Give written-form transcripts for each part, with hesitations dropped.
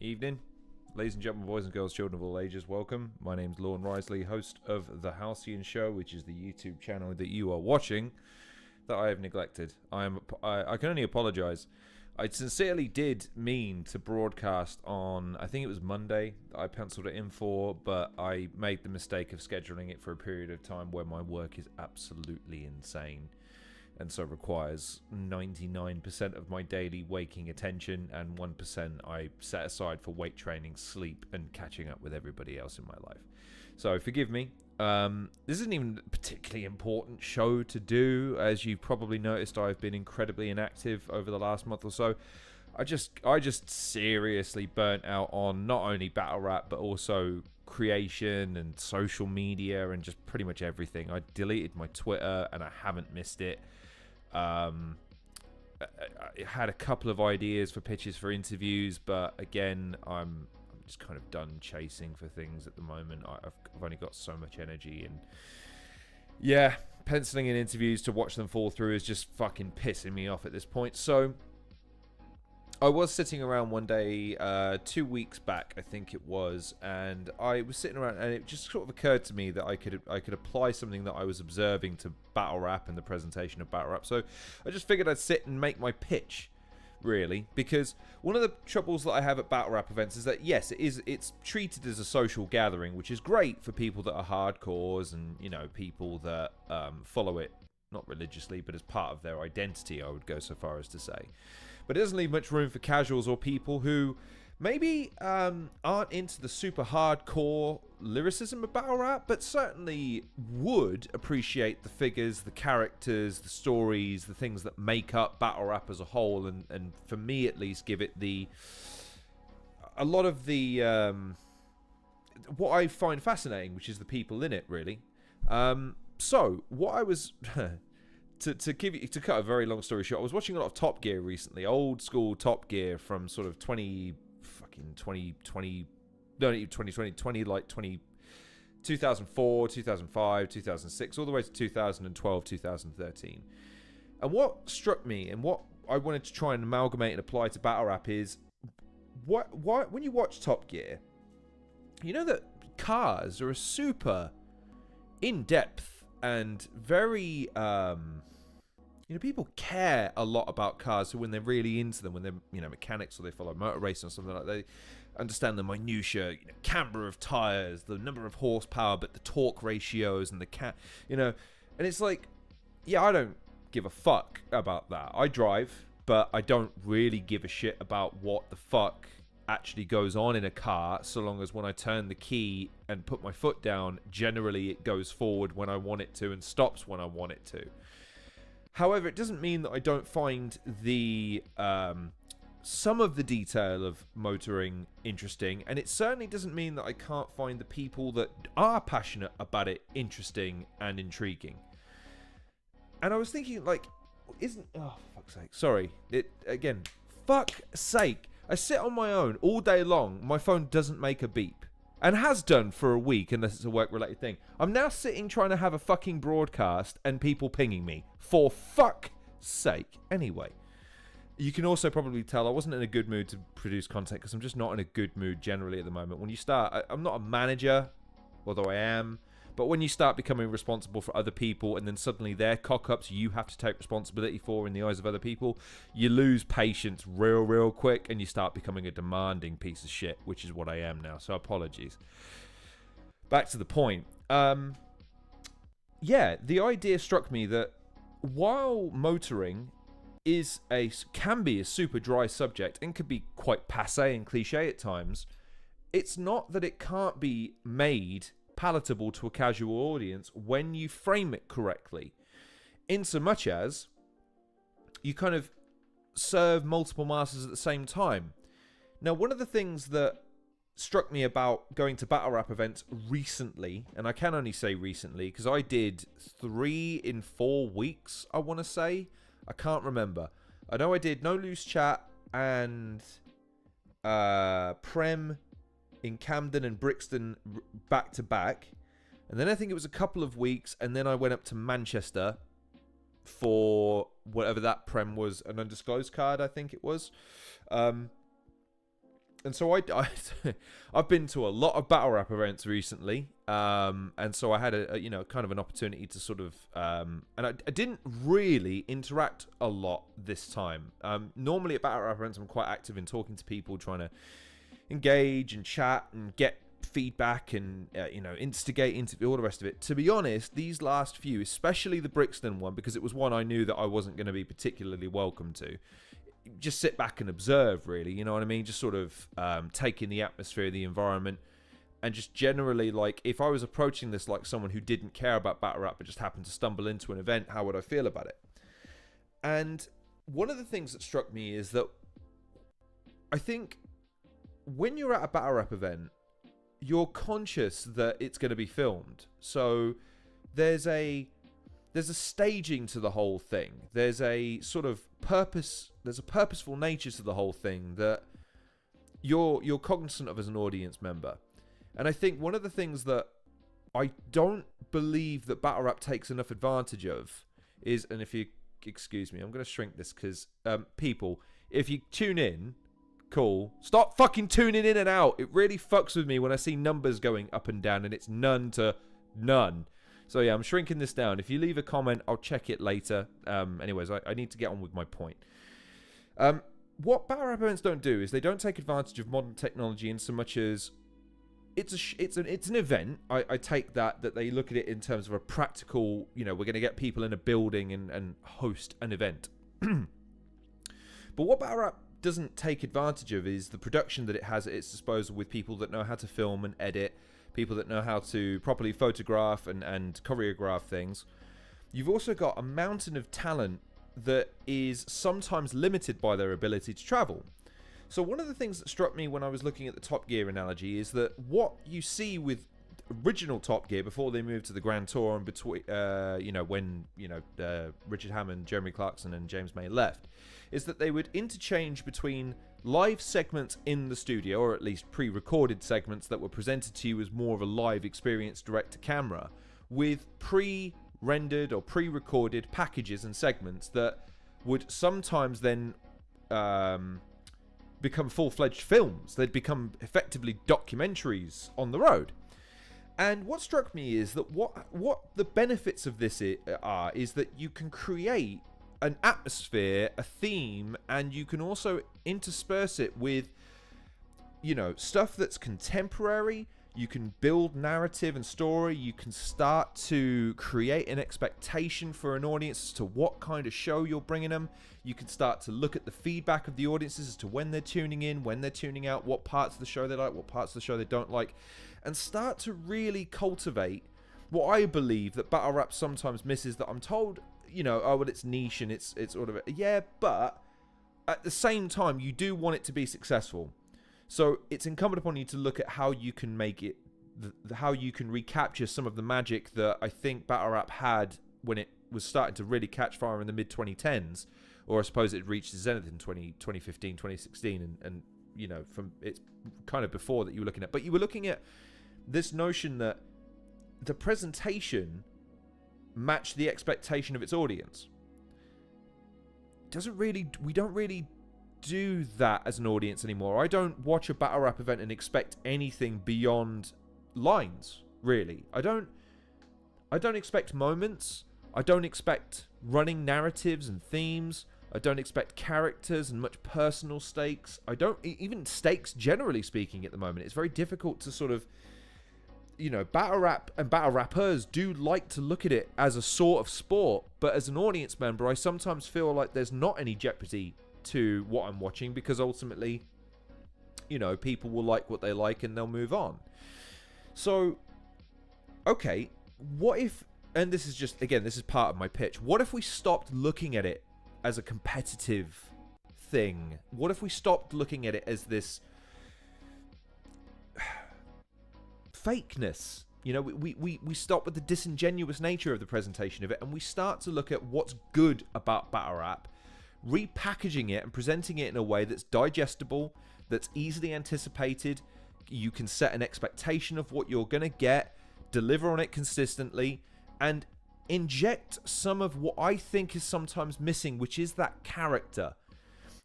Evening, ladies and gentlemen, boys and girls, children of all ages, welcome. My name's Lorne Risley, host of the Halcyon Show, which is the YouTube channel that you are watching that I have neglected. I can only apologise. I sincerely did mean to broadcast on, I think it was Monday that I penciled it in for, but I made the mistake of scheduling it for a period of time where my work is absolutely insane. And so requires 99% of my daily waking attention, and 1% I set aside for weight training, sleep, and catching up with everybody else in my life. So forgive me. This isn't even a particularly important show to do. As you've probably noticed, I've been incredibly inactive over the last month or so. I just seriously burnt out on not only battle rap, but also creation and social media and just pretty much everything. I deleted my Twitter and I haven't missed it. I had a couple of ideas for pitches for interviews, but again, I'm just kind of done chasing for things at the moment. I've only got so much energy, and yeah, penciling in interviews to watch them fall through is just fucking pissing me off at this point. So I was sitting around one day, 2 weeks back, I think it was, and I was sitting around, and it just sort of occurred to me that I could apply something that I was observing to battle rap and the presentation of battle rap. So I just figured I'd sit and make my pitch, really, because one of the troubles that I have at battle rap events is that yes, it's treated as a social gathering, which is great for people that are hardcores and people that follow it not religiously, but as part of their identity, I would go so far as to say. But it doesn't leave much room for casuals or people who maybe aren't into the super hardcore lyricism of battle rap, but certainly would appreciate the figures, the characters, the stories, the things that make up battle rap as a whole, and for me at least, give it a lot of the what I find fascinating, which is the people in it, really. So what I was to cut a very long story short, I was watching a lot of Top Gear recently, old school Top Gear from sort of 2020, like 2004, 2005, 2006, all the way to 2012, 2013. And what struck me and what I wanted to try and amalgamate and apply to battle rap is when you watch Top Gear, you know that cars are a super in-depth and very people care a lot about cars. So when they're really into them, when they're mechanics or they follow motor racing or something like that, they understand the minutiae, camber of tires, the number of horsepower, but the torque ratios and and it's like, yeah, I don't give a fuck about that. I drive, but I don't really give a shit about what the fuck actually goes on in a car, so long as when I turn the key and put my foot down, generally it goes forward when I want it to and stops when I want it to. However, it doesn't mean that I don't find the some of the detail of motoring interesting, and it certainly doesn't mean that I can't find the people that are passionate about it interesting and intriguing. And I was thinking, like, oh, for fuck's sake, sorry, fuck's sake, I sit on my own all day long, my phone doesn't make a beep. And has done for a week, unless it's a work-related thing. I'm now sitting trying to have a fucking broadcast and people pinging me. For fuck's sake. Anyway, you can also probably tell I wasn't in a good mood to produce content because I'm just not in a good mood generally at the moment. When you start, I'm not a manager, although I am. But when you start becoming responsible for other people and then suddenly their cock-ups you have to take responsibility for in the eyes of other people, you lose patience real quick and you start becoming a demanding piece of shit, which is what I am now, so apologies. Back to the point. Yeah, the idea struck me that while motoring can be a super dry subject and can be quite passé and cliche at times, it's not that it can't be made palatable to a casual audience when you frame it correctly, in so much as you kind of serve multiple masters at the same time. Now, one of the things that struck me about going to battle rap events recently, and I can only say recently because I did 3 in 4 weeks, I want to say, I can't remember. I know I did No Loose Chat and Prem in Camden and Brixton back to back, and then I think it was a couple of weeks, and then I went up to Manchester for whatever that Prem was, an undisclosed card, I think it was. and so I've been to a lot of battle rap events recently, and so I had a kind of an opportunity to sort of, and I didn't really interact a lot this time. Normally at battle rap events, I'm quite active in talking to people, trying to engage and chat and get feedback and instigate, interview, all the rest of it. To be honest, these last few, especially the Brixton one, because it was one I knew that I wasn't going to be particularly welcome to, just sit back and observe, really, you know what I mean? Just sort of take in the atmosphere, the environment, and just generally, like, if I was approaching this like someone who didn't care about battle rap but just happened to stumble into an event, how would I feel about it? And one of the things that struck me is that I think when you're at a battle rap event, you're conscious that it's going to be filmed. So there's a staging to the whole thing. There's a sort of purposeful nature to the whole thing that you're cognizant of as an audience member. And I think one of the things that I don't believe that battle rap takes enough advantage of is, and if you excuse me, I'm going to shrink this because people, if you tune in, cool. Stop fucking tuning in and out. It really fucks with me when I see numbers going up and down and it's none to none. So yeah, I'm shrinking this down. If you leave a comment, I'll check it later. Anyways, I need to get on with my point. What battle rap events don't do is they don't take advantage of modern technology in so much as it's an event. I take that they look at it in terms of a practical, we're going to get people in a building and host an event. But what battle rap doesn't take advantage of is the production that it has at its disposal, with people that know how to film and edit, people that know how to properly photograph and choreograph things. You've also got a mountain of talent that is sometimes limited by their ability to travel. So one of the things that struck me when I was looking at the Top Gear analogy is that what you see with original Top Gear before they moved to the Grand Tour and between, when Richard Hammond, Jeremy Clarkson, and James May left, is that they would interchange between live segments in the studio, or at least pre-recorded segments that were presented to you as more of a live experience direct to camera, with pre-rendered or pre-recorded packages and segments that would sometimes then become full-fledged films. They'd become effectively documentaries on the road. And what struck me is that what the benefits of this are is that you can create an atmosphere, a theme, and you can also intersperse it with, stuff that's contemporary. You can build narrative and story. You can start to create an expectation for an audience as to what kind of show you're bringing them. You can start to look at the feedback of the audiences as to when they're tuning in, when they're tuning out, what parts of the show they like, what parts of the show they don't like, and start to really cultivate what I believe that battle rap sometimes misses, that I'm told, it's niche and it's sort of, yeah, but at the same time, you do want it to be successful. So it's incumbent upon you to look at how you can make it, how you can recapture some of the magic that I think battle rap had when it was starting to really catch fire in the mid-2010s, or I suppose it reached zenith in 2015, 2016, and from it's kind of before that you were looking at. But you were looking at this notion that the presentation matched the expectation of its audience. We don't really do that as an audience anymore. I don't watch a battle rap event and expect anything beyond lines, really. I don't expect moments. I don't expect running narratives and themes. I don't expect characters and much personal stakes. I don't even stakes, generally speaking, at the moment. It's very difficult to sort of, battle rap and battle rappers do like to look at it as a sort of sport, but as an audience member, I sometimes feel like there's not any jeopardy to what I'm watching, because ultimately, people will like what they like and they'll move on. So, okay, what if, and this is just, again, this is part of my pitch, what if we stopped looking at it as a competitive thing? What if we stopped looking at it as this fakeness? We stop with the disingenuous nature of the presentation of it, and we start to look at what's good about battle rap, repackaging it and presenting it in a way that's digestible, that's easily anticipated. You can set an expectation of what you're going to get, deliver on it consistently, and inject some of what I think is sometimes missing, which is that character.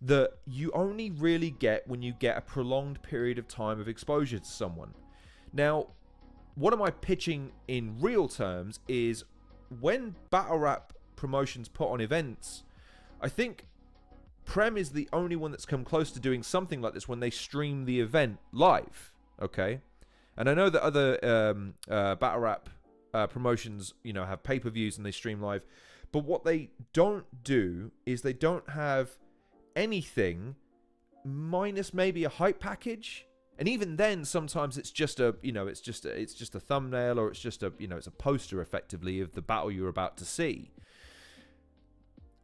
that you only really get when you get a prolonged period of time of exposure to someone. Now, what am I pitching in real terms is when battle rap promotions put on events, I think Prem is the only one that's come close to doing something like this when they stream the event live, okay? And I know that other battle rap promotions, have pay-per-views and they stream live, but what they don't do is they don't have anything minus maybe a hype package. And even then, sometimes it's just a, it's just a thumbnail, or it's just a, it's a poster effectively of the battle you're about to see.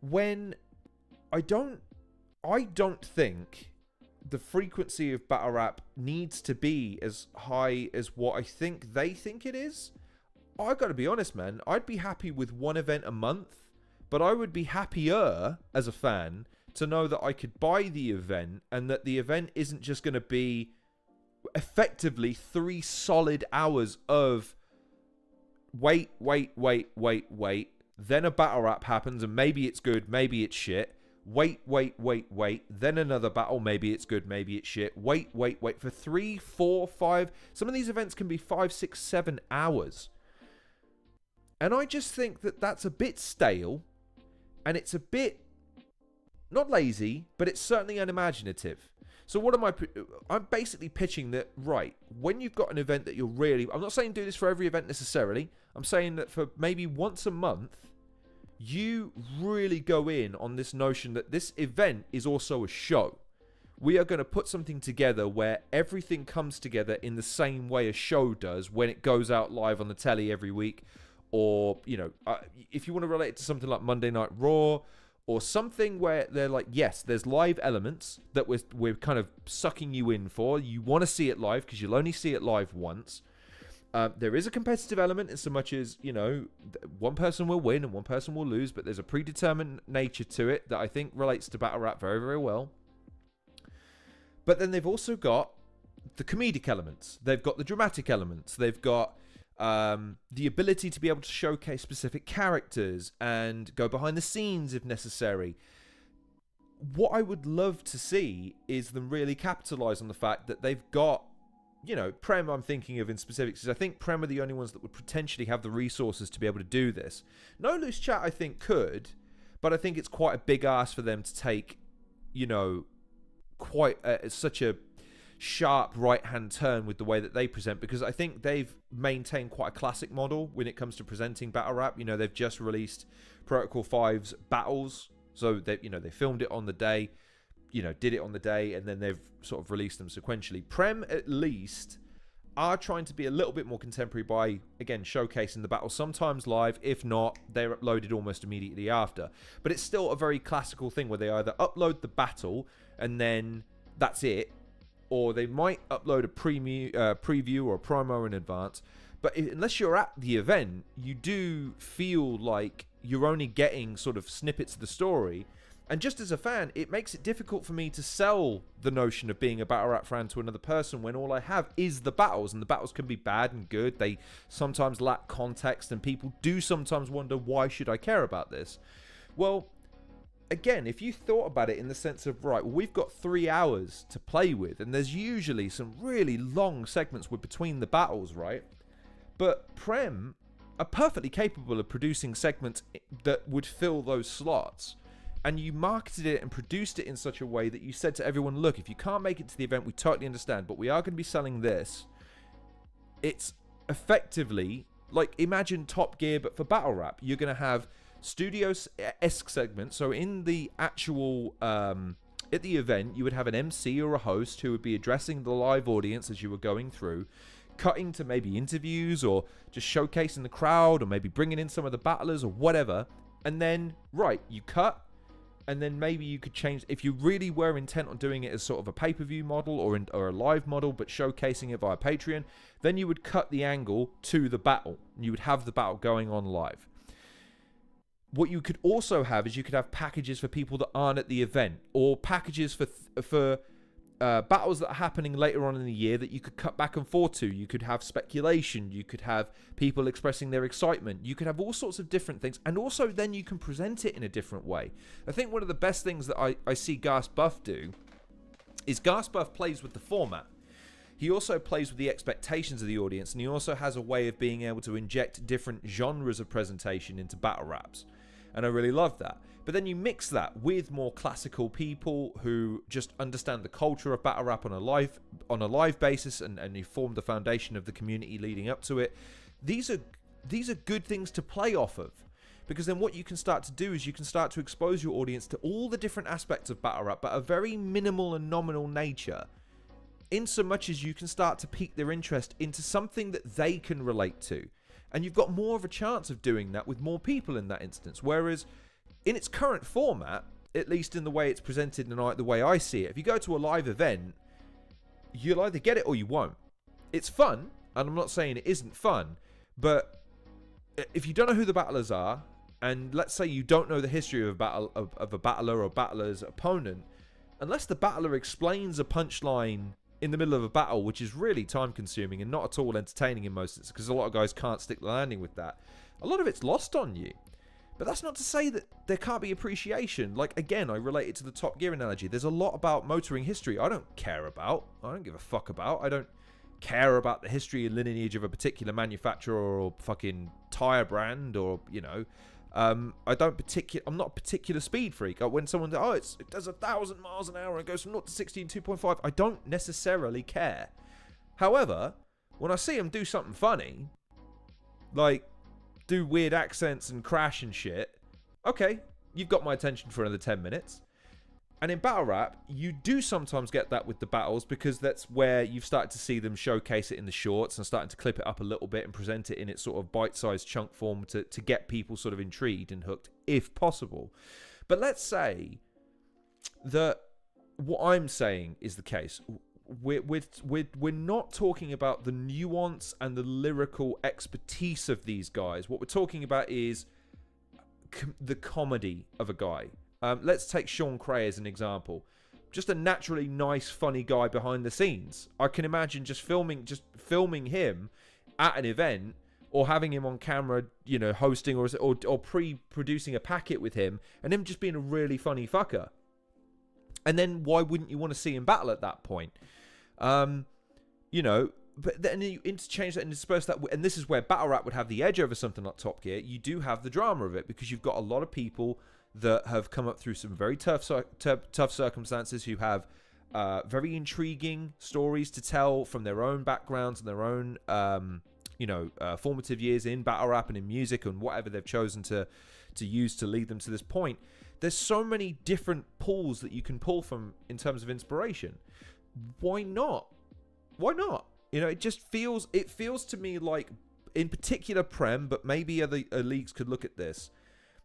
When I don't think the frequency of battle rap needs to be as high as what I think they think it is. I got to be honest, man. I'd be happy with one event a month, but I would be happier as a fan to know that I could buy the event and that the event isn't just going to be effectively 3 solid hours of wait, then a battle rap happens and maybe it's good, maybe it's shit. Wait, then another battle, maybe it's good, maybe it's shit. Wait for 3, 4, 5. Some of these events can be 5, 6, 7 hours. And I just think that that's a bit stale, and it's a bit not lazy, but it's certainly unimaginative. So what am I'm basically pitching that, right, when you've got an event that you're really, I'm not saying do this for every event necessarily, I'm saying that for maybe once a month, you really go in on this notion that this event is also a show. We are going to put something together where everything comes together in the same way a show does when it goes out live on the telly every week. Or, if you want to relate it to something like Monday Night Raw, or something where they're like, yes, there's live elements that we're kind of sucking you in for. You want to see it live because you'll only see it live once. There is a competitive element in so much as, one person will win and one person will lose, but there's a predetermined nature to it that I think relates to battle rap very, very well. But then they've also got the comedic elements. They've got the dramatic elements. They've got the ability to be able to showcase specific characters and go behind the scenes if necessary. What I would love to see is them really capitalize on the fact that they've got, Prem I'm thinking of in specifics, because I think Prem are the only ones that would potentially have the resources to be able to do this. No Loose Chat I think could, but I think it's quite a big ask for them to take, quite such a sharp right-hand turn with the way that they present, because I think they've maintained quite a classic model when it comes to presenting battle rap. They've just released Protocol 5's battles, so they filmed it on the day, did it on the day, and then they've sort of released them sequentially. Prem at least are trying to be a little bit more contemporary by, again, showcasing the battle sometimes live. If not, they're uploaded almost immediately after. But it's still a very classical thing where they either upload the battle and then that's it, or they might upload a preview or a promo in advance. But unless you're at the event, you do feel like you're only getting sort of snippets of the story. And just as a fan, it makes it difficult for me to sell the notion of being a battle rap fan to another person when all I have is the battles. And the battles can be bad and good. They sometimes lack context, and people do sometimes wonder, why should I care about this? Well, again, if you thought about it in the sense of, right, well, we've got 3 hours to play with, and there's usually some really long segments between the battles, right? But Prem are perfectly capable of producing segments that would fill those slots. And you marketed it and produced it in such a way that you said to everyone, look, if you can't make it to the event, we totally understand, but we are going to be selling this. It's effectively, like, imagine Top Gear, but for battle rap. You're going to have studio-esque segments. So in the actual, at the event, you would have an MC or a host who would be addressing the live audience as you were going through, cutting to maybe interviews or just showcasing the crowd, or maybe bringing in some of the battlers or whatever. And then, right, you cut, and then maybe you could change, if you really were intent on doing it as sort of a pay-per-view model or a live model, but showcasing it via Patreon, then you would cut the angle to the battle. You would have the battle going on live. What you could also have is you could have packages for people that aren't at the event, or packages for battles that are happening later on in the year that you could cut back and forth to. You could have speculation. You could have people expressing their excitement. You could have all sorts of different things. And also then you can present it in a different way. I think one of the best things that I see Gas Buff do is Gas Buff plays with the format. He also plays with the expectations of the audience, and he also has a way of being able to inject different genres of presentation into battle raps. And I really love that. But then you mix that with more classical people who just understand the culture of battle rap on a live basis, and you form the foundation of the community leading up to it. These are good things to play off of, because then what you can start to do is you can start to expose your audience to all the different aspects of battle rap, but a very minimal and nominal nature, in so much as you can start to pique their interest into something that they can relate to. And you've got more of a chance of doing that with more people in that instance. Whereas in its current format, at least in the way it's presented and the way I see it, if you go to a live event, you'll either get it or you won't. It's fun, and I'm not saying it isn't fun, but if you don't know who the battlers are, and let's say you don't know the history of a battler or battler's opponent, unless the battler explains a punchline in the middle of a battle, which is really time consuming and not at all entertaining in most instances, because a lot of guys can't stick the landing with that, a lot of it's lost on you. But that's not to say that there can't be appreciation. Like, again, I relate it to the Top Gear analogy. There's a lot about motoring history I don't care about. I don't give a fuck about. I don't care about the history and lineage of a particular manufacturer or fucking tire brand, or, you know, I'm not a particular speed freak. When someone says, it does 1,000 miles an hour and goes from 0 to 60 in 2.5, I don't necessarily care. However, when I see them do something funny, like do weird accents and crash and shit, okay, you've got my attention for another 10 minutes. And in battle rap, you do sometimes get that with the battles, because that's where you've started to see them showcase it in the shorts and starting to clip it up a little bit and present it in its sort of bite-sized chunk form to get people sort of intrigued and hooked, if possible. But let's say that what I'm saying is the case. We're not talking about the nuance and the lyrical expertise of these guys. What we're talking about is the comedy of a guy. Let's take Sean Cray as an example. Just a naturally nice, funny guy behind the scenes. I can imagine just filming him at an event, or having him on camera, you know, hosting or pre-producing a packet with him, and him just being a really funny fucker. And then why wouldn't you want to see him battle at that point? You know, but then you interchange that and disperse that, and this is where battle rap would have the edge over something like Top Gear. You do have the drama of it, because you've got a lot of people that have come up through some very tough circumstances, who have very intriguing stories to tell from their own backgrounds and their own formative years in battle rap and in music and whatever they've chosen to use to lead them to this point. There's so many different pulls that you can pull from in terms of inspiration. Why not? You know, it feels to me like, in particular Prem, but maybe other leagues could look at this,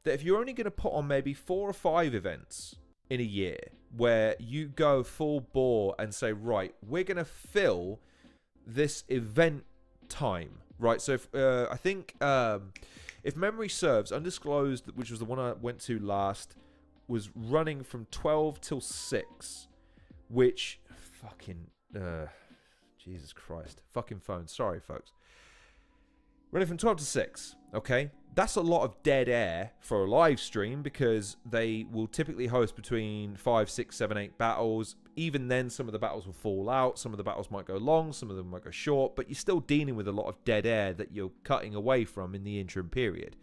that if you're only going to put on maybe 4 or 5 events in a year where you go full bore and say, right, we're going to fill this event time, right? So if, I think if memory serves, Undisclosed, which was the one I went to last, was running from 12 till 6, which fucking Jesus Christ, fucking phone. Sorry, folks. Running from 12 to 6, okay? That's a lot of dead air for a live stream, because they will typically host between 5, 6, 7, 8 battles. Even then, some of the battles will fall out. Some of the battles might go long. Some of them might go short. But you're still dealing with a lot of dead air that you're cutting away from in the interim period.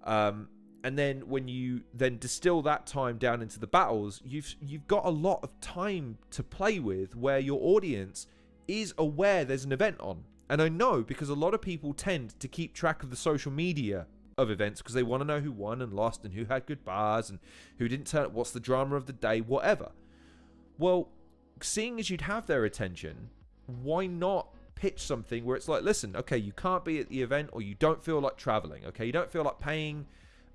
And then when you then distill that time down into the battles, you've got a lot of time to play with, where your audience is aware there's an event on. And I know, because a lot of people tend to keep track of the social media of events, because they want to know who won and lost and who had good bars and who didn't turn up, what's the drama of the day, whatever. Well, seeing as you'd have their attention, why not pitch something where it's like, listen, okay, you can't be at the event, or you don't feel like traveling, okay? You don't feel like paying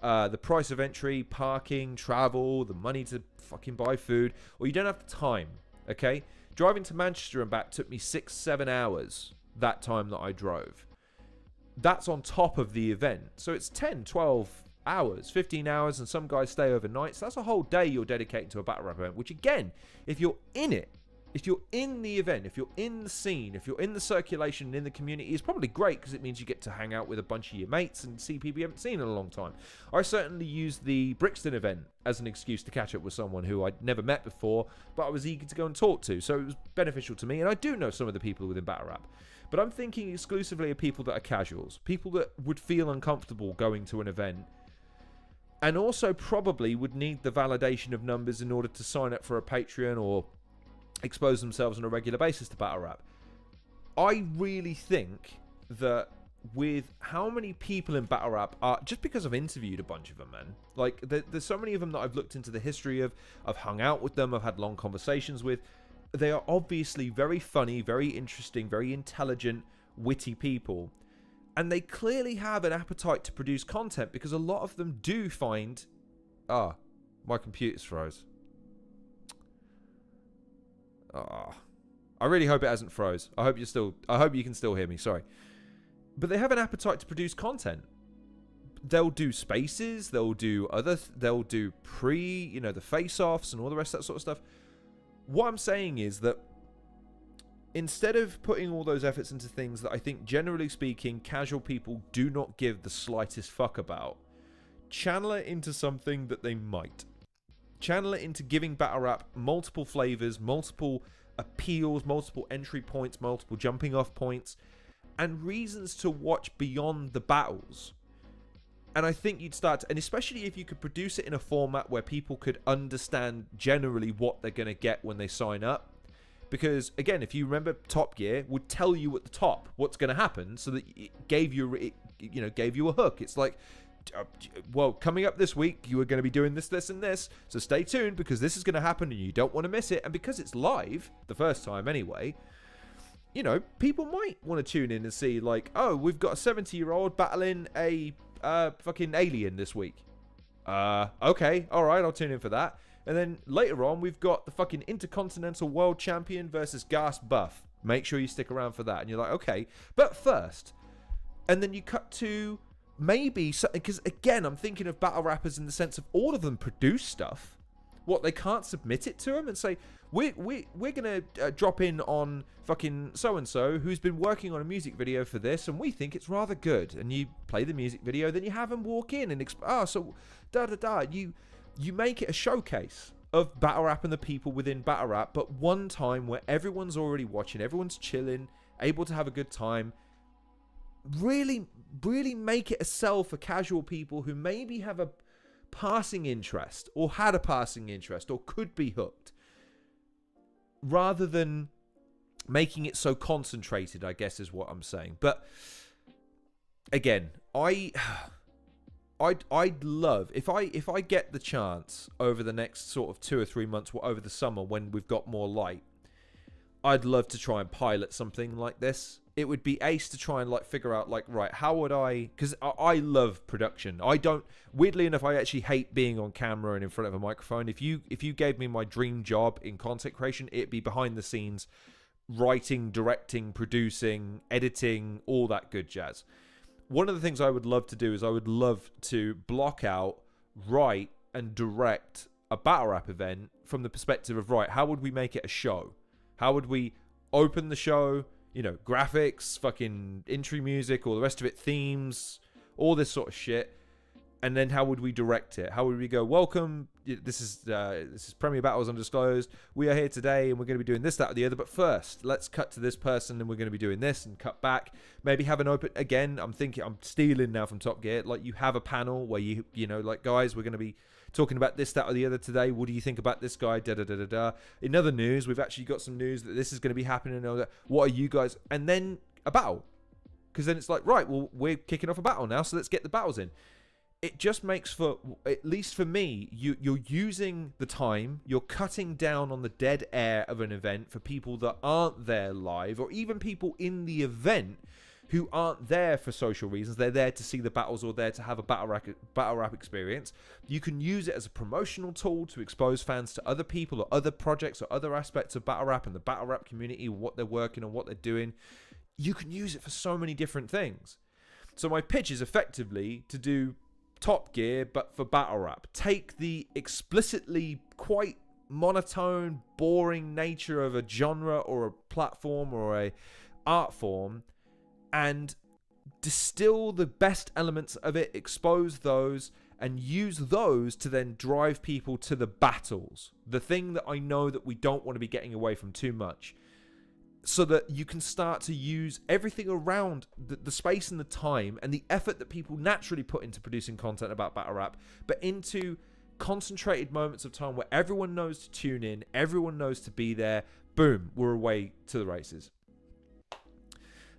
the price of entry, parking, travel, the money to fucking buy food, or you don't have the time, okay? Driving to Manchester and back took me 6-7 hours that time that I drove. That's on top of the event. So it's 10, 12 hours, 15 hours, and some guys stay overnight. So that's a whole day you're dedicating to a battle rap event, which again, if you're in it, If you're in the event, if you're in the scene, if you're in the circulation, in the community, it's probably great because it means you get to hang out with a bunch of your mates and see people you haven't seen in a long time. I certainly used the Brixton event as an excuse to catch up with someone who I'd never met before, but I was eager to go and talk to, so it was beneficial to me, and I do know some of the people within Battle Rap. But I'm thinking exclusively of people that are casuals, people that would feel uncomfortable going to an event, and also probably would need the validation of numbers in order to sign up for a Patreon or expose themselves on a regular basis to Battle Rap. I really think that with how many people in Battle Rap are, just because I've interviewed a bunch of them, man, like there's so many of them that I've looked into the history of, I've hung out with them, I've had long conversations with. They are obviously very funny, very interesting, very intelligent, witty people, and they clearly have an appetite to produce content because a lot of them do find, my computer's froze. I really hope it hasn't froze. I hope you can still hear me. Sorry. But they have an appetite to produce content. They'll do spaces, they'll do the face-offs and all the rest of that sort of stuff. What I'm saying is that instead of putting all those efforts into things that I think, generally speaking, casual people do not give the slightest fuck about, channel it into something that they might. Channel it into giving Battle Rap multiple flavors, multiple appeals, multiple entry points, multiple jumping off points, and reasons to watch beyond the battles. And I think you'd start to, and especially if you could produce it in a format where people could understand generally what they're going to get when they sign up. Because again, if you remember, Top Gear would tell you at the top what's going to happen, so that it gave you a hook. It's like, well, coming up this week, you are going to be doing this, this, and this. So stay tuned because this is going to happen and you don't want to miss it. And because it's live, the first time anyway, people might want to tune in and see, like, oh, we've got a 70-year-old battling a fucking alien this week. Okay, all right, I'll tune in for that. And then later on, we've got the fucking Intercontinental World Champion versus Gas Buff. Make sure you stick around for that. And you're like, okay, but first, and then you cut to maybe, because again, I'm thinking of battle rappers in the sense of all of them produce stuff. What, they can't submit it to them and say, we're gonna drop in on fucking so-and-so who's been working on a music video for this, and we think it's rather good. And you play the music video, then you have them walk in and you make it a showcase of battle rap and the people within battle rap, but one time where everyone's already watching, everyone's chilling, able to have a good time. Really make it a sell for casual people who maybe have a passing interest or had a passing interest or could be hooked, rather than making it so concentrated, I guess is what I'm saying. But again, I'd love if I get the chance over the next sort of 2 or 3 months, over the summer when we've got more light, I'd love to try and pilot something like this. It would be ace to try and like figure out like, right, how would I, because I love production. I don't, weirdly enough, I actually hate being on camera and in front of a microphone. If you gave me my dream job in content creation, it'd be behind the scenes, writing, directing, producing, editing, all that good jazz. One of the things I would love to do is I would love to block out, write, and direct a battle rap event from the perspective of, right, how would we make it a show? How would we open the show? Graphics, fucking entry music, all the rest of it, themes, all this sort of shit. And then how would we direct it? How would we go, welcome, this is Premier Battles Undisclosed. We are here today and we're going to be doing this, that, or the other. But first, let's cut to this person and we're going to be doing this, and cut back. Maybe have an open, again, I'm stealing now from Top Gear. Like, you have a panel where you like, guys, we're going to be talking about this, that, or the other today. What do you think about this guy? Da-da-da-da-da. In other news, we've actually got some news that this is going to be happening. What are you guys? And then a battle. Because then it's like, right, well, we're kicking off a battle now, so let's get the battles in. It just makes for, at least for me, you're using the time, you're cutting down on the dead air of an event for people that aren't there live, or even people in the event who aren't there for social reasons. They're there to see the battles or there to have a battle rap experience. You can use it as a promotional tool to expose fans to other people or other projects or other aspects of battle rap and the battle rap community, what they're working on, what they're doing. You can use it for so many different things. So my pitch is effectively to do Top Gear, but for battle rap. Take the explicitly quite monotone, boring nature of a genre or a platform or a art form and distill the best elements of it, expose those, and use those to then drive people to the battles. The thing that I know that we don't want to be getting away from too much. So that you can start to use everything around the space and the time and the effort that people naturally put into producing content about battle rap, but into concentrated moments of time where everyone knows to tune in, everyone knows to be there. Boom, we're away to the races.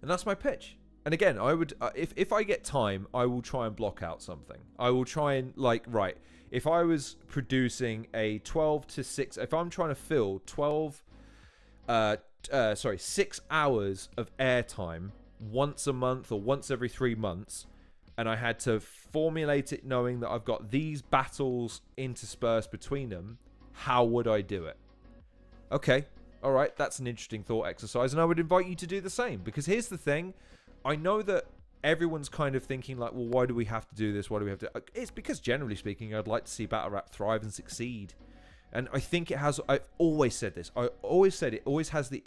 And that's my pitch. And again, I would, if I get time, I will try and block out something. I will try and if I was producing a 12 to 6, if I'm trying to fill 6 hours of airtime once a month or once every 3 months, and I had to formulate it knowing that I've got these battles interspersed between them, how would I do it? Okay, all right, that's an interesting thought exercise, and I would invite you to do the same, because here's the thing. I know that everyone's kind of thinking like, well, why do we have to do this? Why do we have to? It's because generally speaking, I'd like to see battle rap thrive and succeed. And I think it has. I've always said this. I always said it always has the.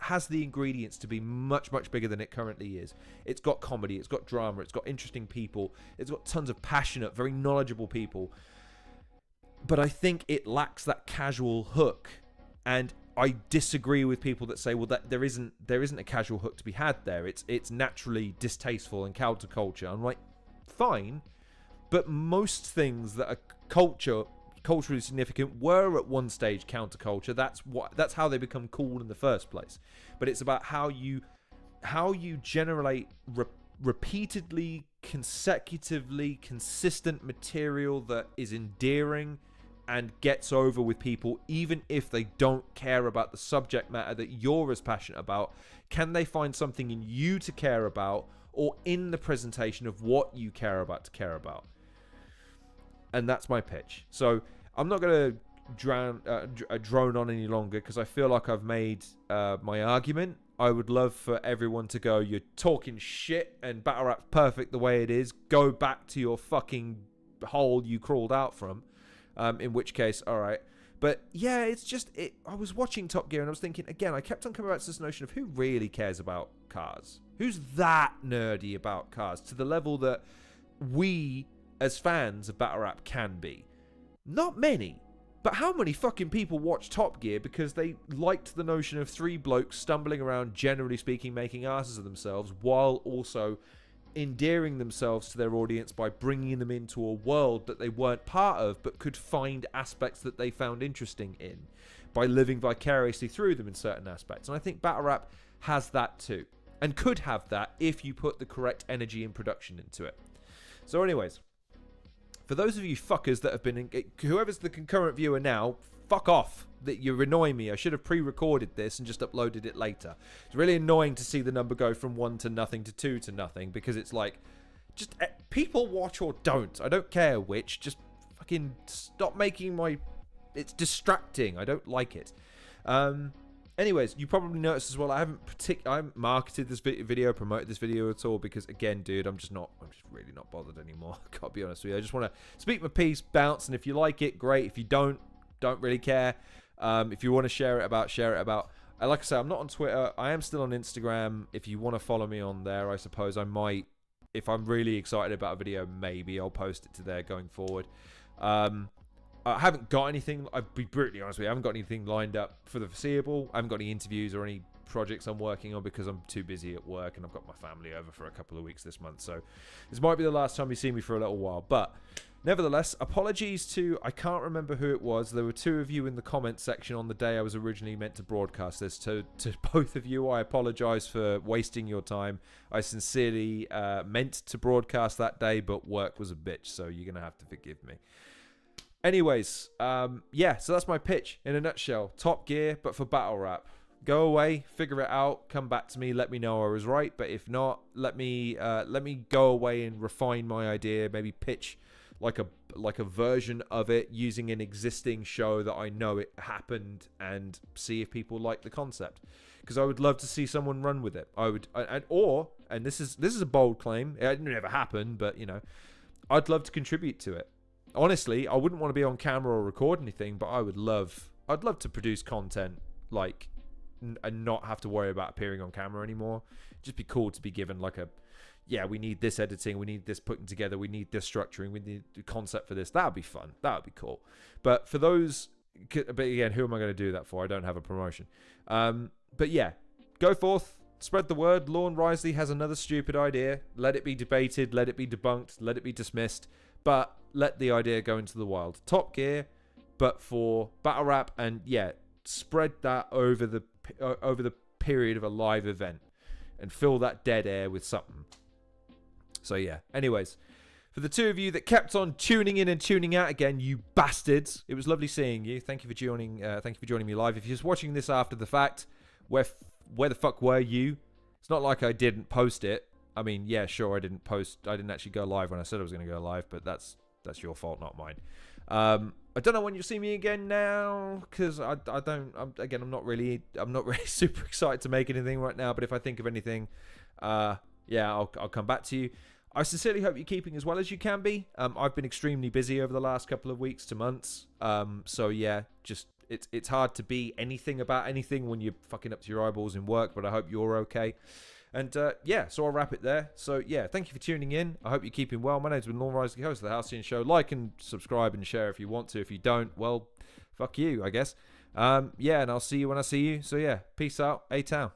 Has the ingredients to be much bigger than it currently is. It's got comedy. It's got drama. It's got interesting people. It's got tons of passionate, very knowledgeable people. But I think it lacks that casual hook. And I disagree with people that say, well, that there isn't a casual hook to be had there. It's naturally distasteful and counterculture. I'm like, fine, but most things that are culturally significant were at one stage counterculture. That's how they become cool in the first place. But it's about how you generate repeatedly, consecutively consistent material that is endearing and gets over with people, even if they don't care about the subject matter that you're as passionate about. Can they find something in you to care about, or in the presentation of what you care about to care about? And that's my pitch. So I'm not going to drone on any longer, because I feel like I've made my argument. I would love for everyone to go, you're talking shit and battle rap's perfect the way it is. Go back to your fucking hole you crawled out from. In which case, all right. But yeah, it's just, I was watching Top Gear and I was thinking, again, I kept on coming back to this notion of who really cares about cars? Who's that nerdy about cars to the level that we, as fans of battle rap, can be? Not many. But how many fucking people watch Top Gear because they liked the notion of 3 blokes stumbling around, generally speaking, making asses of themselves, while also endearing themselves to their audience by bringing them into a world that they weren't part of but could find aspects that they found interesting in by living vicariously through them in certain aspects. And I think battle rap has that too, and could have that if you put the correct energy and production into it. So anyways, for those of you fuckers that have been whoever's the concurrent viewer now, fuck off. That you're annoying me. I should have pre-recorded this and just uploaded it later. It's really annoying to see the number go from 1 to nothing to 2 to nothing, because it's like, just people watch or don't. I don't care which. Just fucking stop making it's distracting. I don't like it. Anyways, you probably noticed as well, I haven't marketed this video, promoted this video at all, because again, dude, I'm just really not bothered anymore. Gotta be honest with you. I just want to speak my piece, bounce, and if you like it, great. If you don't really care. If you want to share it about. Like I say, I'm not on Twitter. I am still on Instagram. If you want to follow me on there, I suppose I might. If I'm really excited about a video, maybe I'll post it to there going forward. I haven't got anything. I'll be brutally honest with you. I haven't got anything lined up for the foreseeable. I haven't got any interviews or any projects I'm working on because I'm too busy at work, and I've got my family over for a couple of weeks this month. So this might be the last time you see me for a little while. But nevertheless, apologies to, I can't remember who it was. There were 2 of you in the comments section on the day I was originally meant to broadcast this. To both of you, I apologize for wasting your time. I sincerely meant to broadcast that day, but work was a bitch, so you're going to have to forgive me. Anyways, yeah, so that's my pitch in a nutshell. Top Gear, but for battle rap. Go away, figure it out, come back to me, let me know I was right. But if not, let me go away and refine my idea, maybe pitch like a version of it using an existing show that I know it happened, and see if people like the concept. Because I would love to see someone run with it. And this is a bold claim. It never happened, but you know, I'd love to contribute to it. honestly, I wouldn't want to be on camera or record anything, but I'd love to produce content like and not have to worry about appearing on camera anymore. It'd just be cool to be given like we need this editing, we need this putting together, we need this structuring, we need the concept for this. That would be fun. That would be cool. But for those, but again, who am I going to do that for? I don't have a promotion. But yeah, go forth, spread the word. Lorne Risley has another stupid idea. Let it be debated, let it be debunked, let it be dismissed, but let the idea go into the wild. Top Gear, but for battle rap, and yeah, spread that over the period of a live event and fill that dead air with something. So yeah, anyways, for the two of you that kept on tuning in and tuning out again, you bastards, it was lovely seeing you. Thank you for joining me live. If you're just watching this after the fact, where the fuck were you? It's not like I didn't post it. I mean, yeah, sure, I didn't actually go live when I said I was going to go live, but that's your fault, not mine. I don't know when you'll see me again now, because I'm not really super excited to make anything right now, but if I think of anything, I'll come back to you. I sincerely hope you're keeping as well as you can be. I've been extremely busy over the last couple of weeks to months. So yeah, just it's hard to be anything about anything when you're fucking up to your eyeballs in work, but I hope you're okay. And so I'll wrap it there. So yeah, thank you for tuning in. I hope you're keeping well. My name's been Lorne Risley, host of the Halcyon Show. Like and subscribe and share if you want to. If you don't, well, fuck you, I guess. And I'll see you when I see you. So yeah, peace out. A-Town.